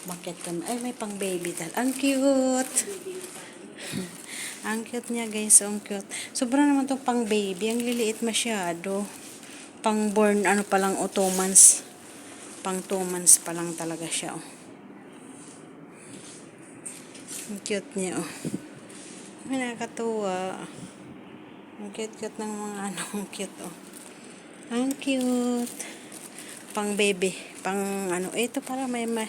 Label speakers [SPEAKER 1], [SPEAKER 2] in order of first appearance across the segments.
[SPEAKER 1] Bakit kami? Ay, may pang baby dal. Ang cute! Ang cute niya, guys. Ang cute. Sobra naman itong pang baby. Ang liliit masyado. Pang born, ano pa lang, 2 months. Pang 2 months pa lang talaga siya, oh. Ang cute niya, oh. Ay, nakakatuwa. Ang cute-cute ng mga ano. Ang cute, oh. Ang cute. Pang baby. Pang ano. Ito para mayroon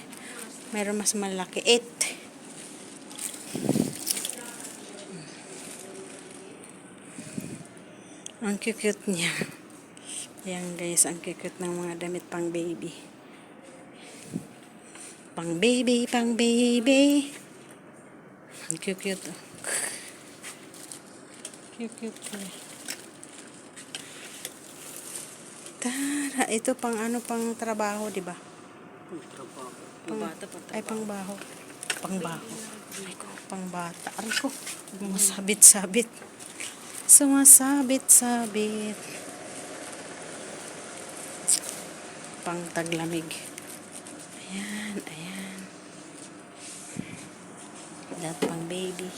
[SPEAKER 1] mas malaki. 8. Ang cute niya. Ayan guys, ang cute ng mga damit pang baby. Pang baby, pang baby. Ang cute. Oh. Cute. Tara, ito pang ano, pang trabaho, di ba?
[SPEAKER 2] Pang bata pa.
[SPEAKER 1] Ay, pang baho. Pang baho. Ay ko, pang bata. Ay ko, sumasabit-sabit. Sumasabit-sabit. Pang taglamig. Ayan. Dat pang baby.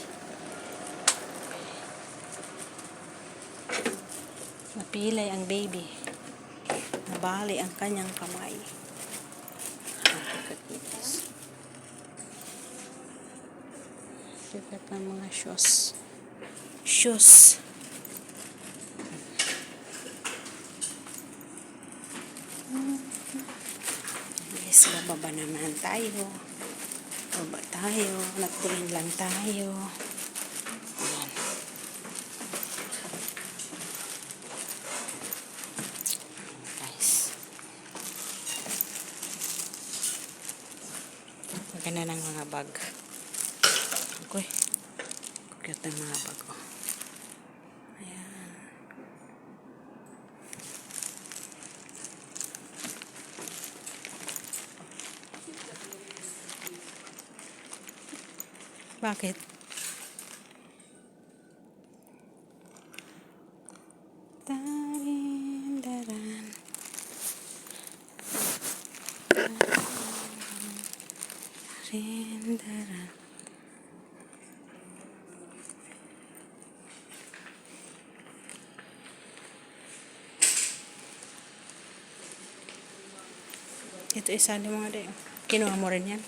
[SPEAKER 1] Napilay ang baby. Nabali ang kanyang kamay. Cute ng mga shoes. Yes, bababa naman tayo. Baba tayo. Nagtingin lang tayo. Ayan. Guys. Maganda ng mga bag. Okay. Cute ng mga bag. Oh. Ayan. Bakit? Daran. Daran. Ito isa ng mga day. Kinuha mo rin yan?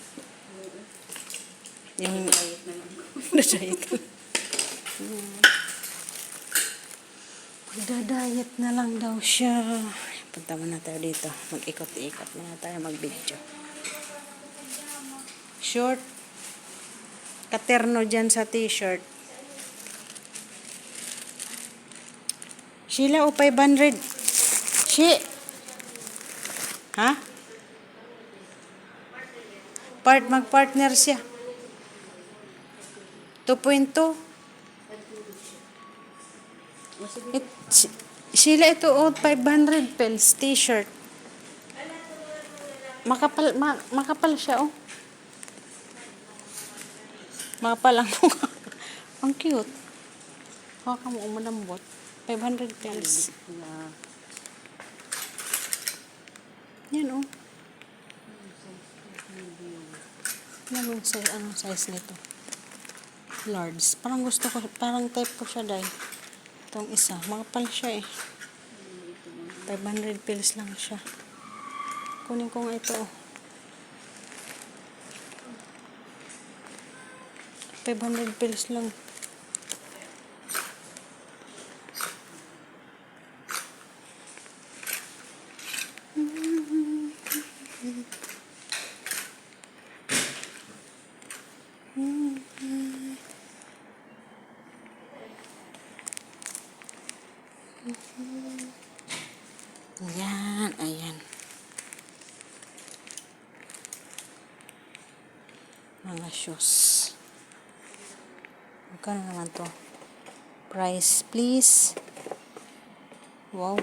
[SPEAKER 1] Yung diet. Magda-diet na lang daw siya. Punta muna tayo dito. Mag-ikot-ikot muna tayo mag-video. Short. Katerno dyan sa t-shirt. Sheila, o 500. Ha? Mag-partner siya. 2.2. Sheila, ito o 500 pels t-shirt. Makapal siya, oh. Makapal ang mukha. Ang cute. Haka mo umalambot. 500 pels. Yan, oh. Anong size nito? Large. Parang gusto ko, parang type ko siya dahil. Itong isa. Makapal siya eh. 500 pills lang siya. Kunin ko nga ito, oh. 500 pills lang. Ayan. Mga shoes. Magkano naman to? Price, please. Wow.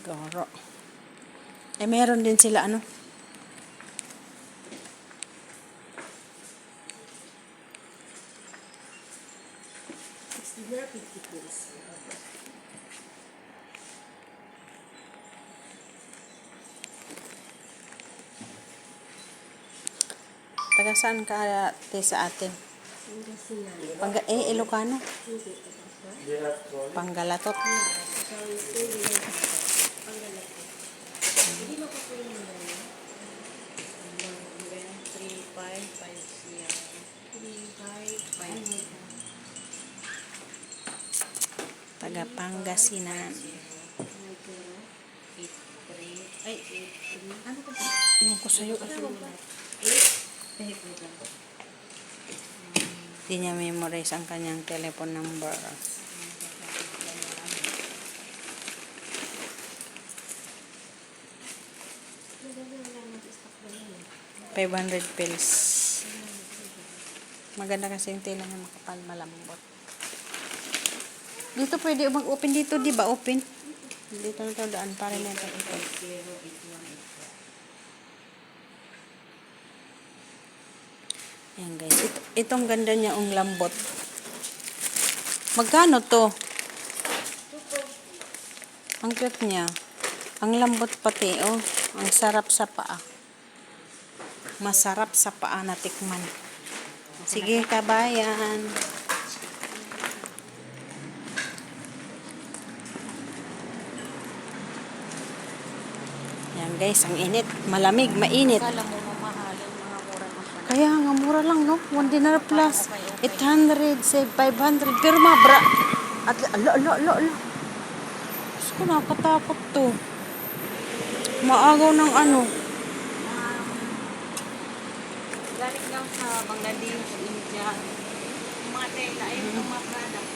[SPEAKER 1] Garo. Eh, meron din sila, ano? Taga saan ka ate sa atin? Ilocano? Panggalatot. Taga Pangasinan. Ano ko sa'yo? Hindi niya memorize ang kanyang telephone number. $500. Maganda kasi yung tela niya, makapal, malambot. Dito pwede mag-open dito, di ba? Open. Dito na ito daan para na ito. Ayan guys, itong ganda niya ang lambot. Magkano to? Ang cute niya. Ang lambot pati, oh. Ang sarap sa paa. Masarap sa paa na tikman. Sige, kabayan. Ayan guys, ang init. Malamig, mainit.
[SPEAKER 2] Kala mo mamahalin, mga mura na siya.
[SPEAKER 1] Kaya nga, mura lang, no? $1 plus. 800, save 500. Pero mabra. At, ala. Diyos ko, nakatakot to. Maagaw ng ano.
[SPEAKER 2] Galing lang sa Bangladesh, India. Yung mga tela, ayun yung mga product.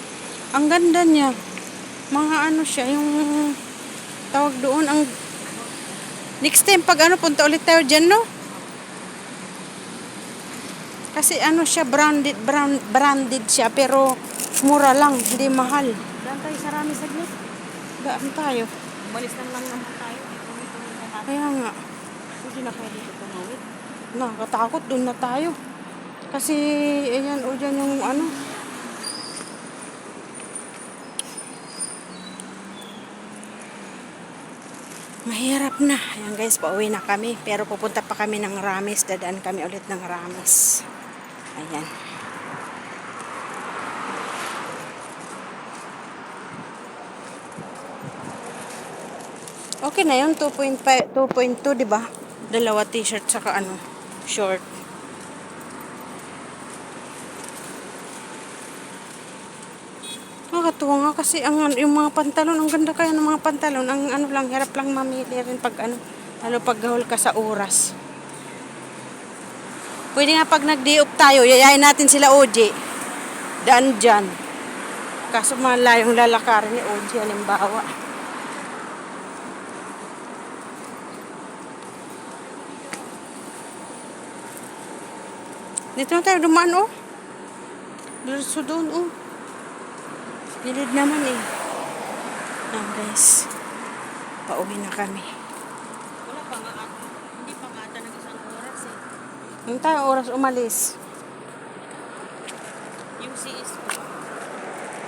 [SPEAKER 1] Ang ganda niya. Mga ano siya, yung tawag doon, ang next time pag ano, punta ulit tayo dyan, no? Kasi ano siya, branded siya, pero mura lang, hindi mahal.
[SPEAKER 2] Saan tayo sa Rami saglit?
[SPEAKER 1] Daan tayo.
[SPEAKER 2] Umalis lang naman tayo.
[SPEAKER 1] Kaya nga,
[SPEAKER 2] Hindi na kayo dito tumawid.
[SPEAKER 1] nakakatakot, doon na tayo. Kasi, ayan, o dyan yung ano. Mahirap na. Ayan guys, pauwi na kami. Pero pupunta pa kami ng Ramis. Dadaan kami ulit ng Ramis. Ayan. Okay na yun. 2.5, 2.2, diba? Dalawa t-shirt saka ano, short. Nakakatuwa nga kasi yung mga pantalon, ang ganda kaya ng mga pantalon. Ang ano lang, hirap lang mamili rin pag ano, lalo pag gahol ka sa oras. Pwede nga pag nag-day-off tayo, yayain natin sila OJ. Daan dyan. Kaso malayong lalakarin ni OJ, halimbawa. Dito na tayo dumaan, oh. Diretso doon, oh. Gilid naman, eh. Guys. Pauwi na kami.
[SPEAKER 2] Wala pa nga ata. Hindi pa nga ata ng isang oras eh.
[SPEAKER 1] Hindi tayo oras umalis.
[SPEAKER 2] Yung CS ko.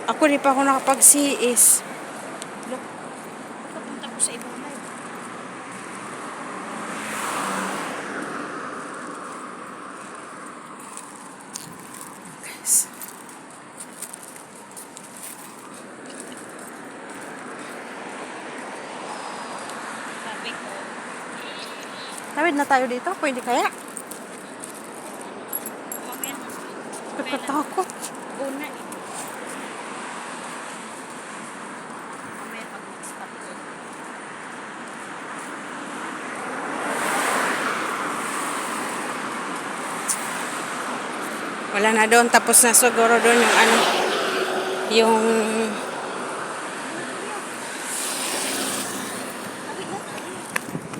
[SPEAKER 1] Ako di pa ako nakapag-CS.
[SPEAKER 2] Look. Pagkapunta ko sa ibang live.
[SPEAKER 1] Guys.
[SPEAKER 2] Sabi ko,
[SPEAKER 1] Tawid na tayo dito. Pwede kaya?
[SPEAKER 2] mamaya na.
[SPEAKER 1] Pagkatakot.
[SPEAKER 2] Una eh. Mamaya pag mag-stop ko.
[SPEAKER 1] Wala na doon. Tapos na siguro doon yung ano. Yung...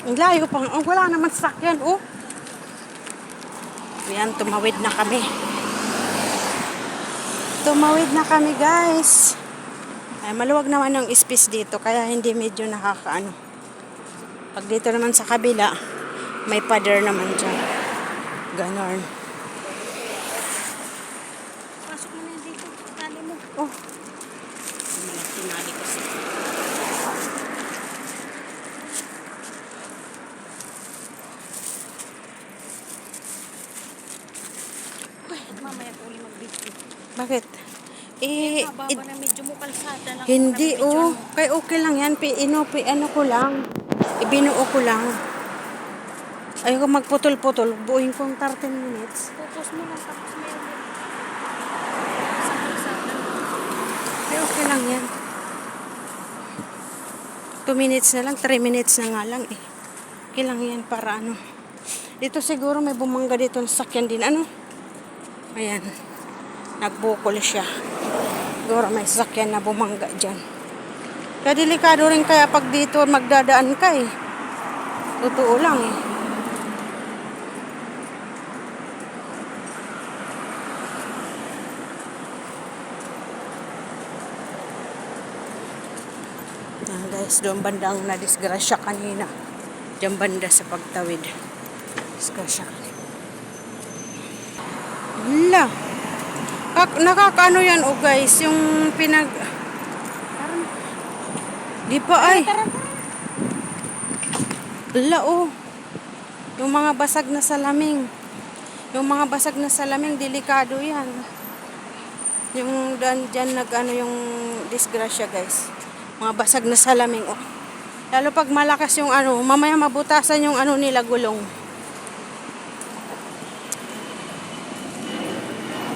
[SPEAKER 1] Ang layo pa. Oh, wala naman sasakyan. Oh. Ayan, tumawid na kami. Tumawid na kami, guys. Ay, maluwag naman yung space dito. Kaya hindi medyo nakakaano. Pag dito naman sa kabila, may pader naman dyan. Ganon.
[SPEAKER 2] Pasok mo na yun dito. Tali mo.
[SPEAKER 1] Oh.
[SPEAKER 2] Tinali ko siya.
[SPEAKER 1] Bakit? Eh,
[SPEAKER 2] Mababa na medyo mo kalsada lang.
[SPEAKER 1] hindi
[SPEAKER 2] Nabibidyoan
[SPEAKER 1] oh.
[SPEAKER 2] mo.
[SPEAKER 1] Kay okay lang yan. Ano ko lang. Ibinuo ko lang. Ayoko magputol-putol. Buuin kong 13 minutes.
[SPEAKER 2] Focus mo lang tapos meron din. Sa kalsada.
[SPEAKER 1] Ay, okay lang yan. 2 minutes na lang. 3 minutes na nga lang eh. Okay lang yan para ano. Dito siguro may bumangga dito ng sakyan din. Ano? Ayan. Nagbukol siya. Siguro may sakyan na bumangga dyan. Kaya delikado rin kaya pag dito magdadaan ka eh. Totoo lang eh. Yan guys, doon bandang nadisgrasya kanina. Diyan banda sa pagtawid. Disgrasya kanina. Hala. Nakakaano yan oh guys, yung di pa ay. Hala oh. Yung mga basag na salamin. Yung mga basag na salamin, delikado yan. Yung dyan nag-ano yung disgrasya guys. Mga basag na salamin oh. Lalo pag malakas yung ano, mamaya mabutasan yung ano nila gulong.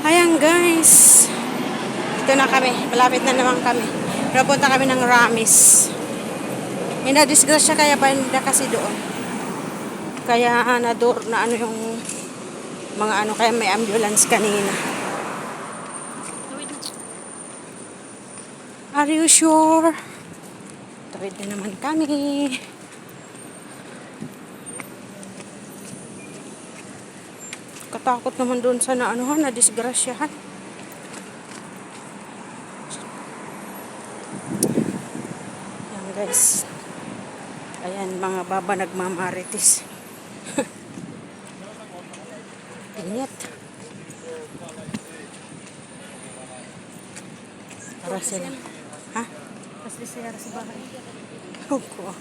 [SPEAKER 1] Ayan guys. Ito na kami. Malapit na naman kami. Napunta kami ng Ramis. May na-disgrasya kaya banda kasi doon. Kaya na ano yung mga ano, kaya may ambulance kanina. Are you sure? Tawid na naman kami. Katakot naman doon sa na disgrasyahan. Yan guys. Ayan, mga baba nagmamarites. Ingat. Para sila. Ha?
[SPEAKER 2] Kasi siya sa bahay.
[SPEAKER 1] Opo.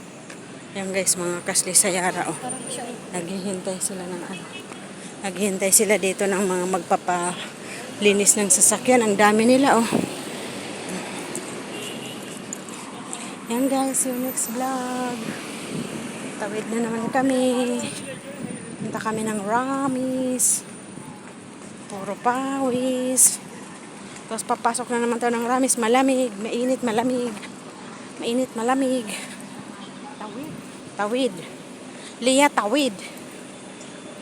[SPEAKER 1] Yan guys, mga kasli sa yara oh.
[SPEAKER 2] Parang siya eh.
[SPEAKER 1] Naghihintay sila ng ano. Naghihintay sila dito ng mga magpapalinis ng sasakyan. Ang dami nila oh. Yan guys, yung next vlog. Tawid na naman kami. Punta kami ng Ramis. Puro pawis. Tapos papasok na naman tayo ng Ramis. Malamig, mainit, malamig. Mainit, malamig. Tawid. Lia, tawid.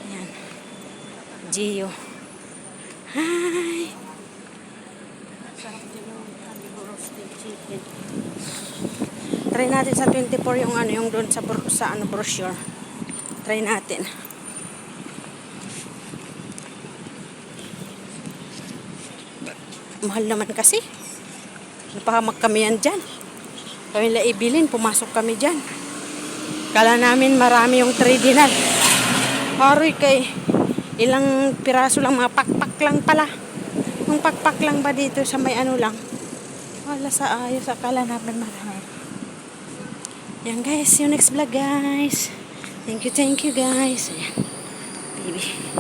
[SPEAKER 1] Ayan. Gio. Hi.
[SPEAKER 2] Sarap din yung roasted chicken.
[SPEAKER 1] Try natin sa 24 yung ano, yung doon sa ano, brochure. Try natin. Mahal naman kasi. Napahamak kami yan dyan. Kami nila ibilin, pumasok kami dyan. Kala namin marami yung 3 dinar. Haroy kay ilang piraso lang, mga pakpak lang pala. Yung pakpak lang ba dito sa may ano lang. Wala sa ayos, akala namin marami. Yan guys, yung next vlog guys. Thank you guys. Ayan. Baby.